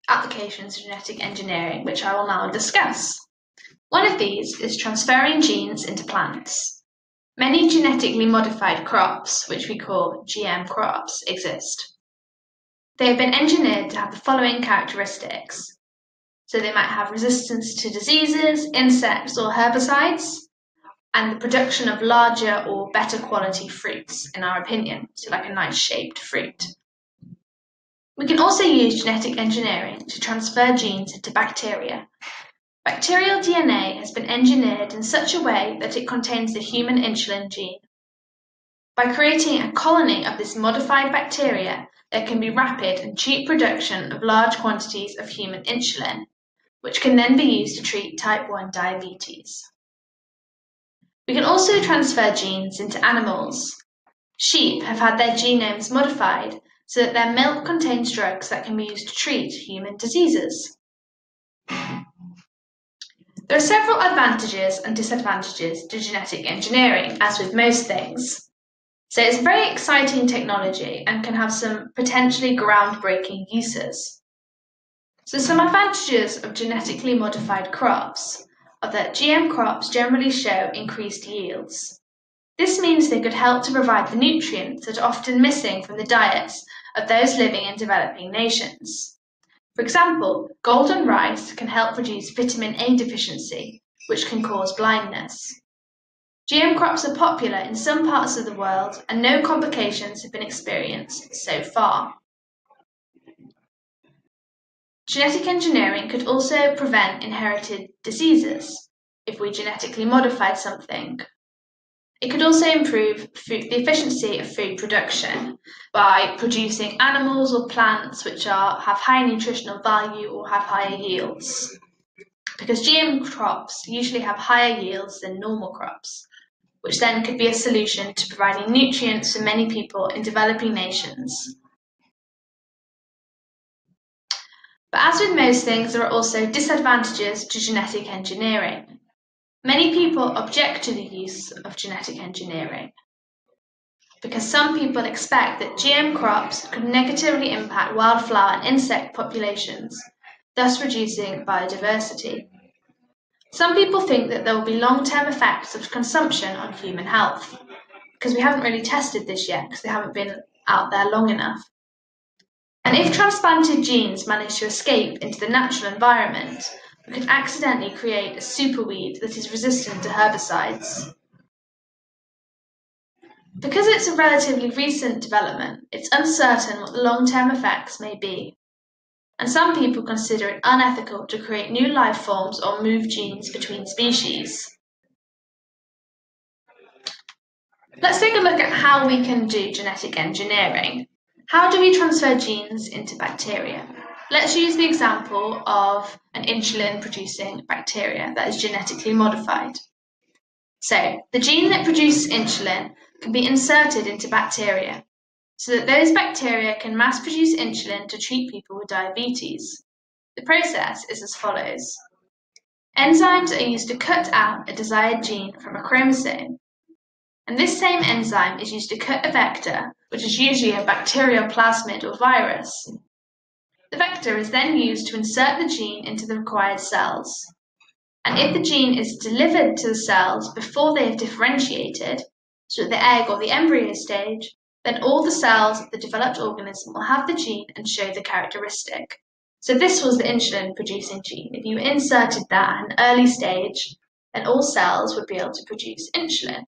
applications of genetic engineering, which I will now discuss. One of these is transferring genes into plants. Many genetically modified crops, which we call GM crops, exist. They have been engineered to have the following characteristics. So they might have resistance to diseases, insects, or herbicides, and the production of larger or better quality fruits, in our opinion, so like a nice shaped fruit. We can also use genetic engineering to transfer genes into bacteria. Bacterial DNA has been engineered in such a way that it contains the human insulin gene. By creating a colony of this modified bacteria, there can be rapid and cheap production of large quantities of human insulin, which can then be used to treat type 1 diabetes. We can also transfer genes into animals. Sheep have had their genomes modified so that their milk contains drugs that can be used to treat human diseases. There are several advantages and disadvantages to genetic engineering, as with most things. So it's a very exciting technology and can have some potentially groundbreaking uses. So some advantages of genetically modified crops are that GM crops generally show increased yields. This means they could help to provide the nutrients that are often missing from the diets of those living in developing nations. For example, golden rice can help reduce vitamin A deficiency, which can cause blindness. GM crops are popular in some parts of the world and no complications have been experienced so far. Genetic engineering could also prevent inherited diseases if we genetically modified something. It could also improve the efficiency of food production by producing animals or plants which have high nutritional value or have higher yields, because GM crops usually have higher yields than normal crops, which then could be a solution to providing nutrients for many people in developing nations. But as with most things, there are also disadvantages to genetic engineering. Many people object to the use of genetic engineering because some people expect that GM crops could negatively impact wildflower and insect populations, thus reducing biodiversity. Some people think that there will be long-term effects of consumption on human health, because we haven't really tested this yet because they haven't been out there long enough. And if transplanted genes manage to escape into the natural environment, we could accidentally create a superweed that is resistant to herbicides. Because it's a relatively recent development, it's uncertain what the long-term effects may be. And some people consider it unethical to create new life forms or move genes between species. Let's take a look at how we can do genetic engineering. How do we transfer genes into bacteria? Let's use the example of an insulin-producing bacteria that is genetically modified. So, the gene that produces insulin can be inserted into bacteria, so that those bacteria can mass-produce insulin to treat people with diabetes. The process is as follows. Enzymes are used to cut out a desired gene from a chromosome, and this same enzyme is used to cut a vector, which is usually a bacterial plasmid or virus. The vector is then used to insert the gene into the required cells. And if the gene is delivered to the cells before they have differentiated, so at the egg or the embryo stage, then all the cells of the developed organism will have the gene and show the characteristic. So this was the insulin-producing gene. If you inserted that at an early stage, then all cells would be able to produce insulin.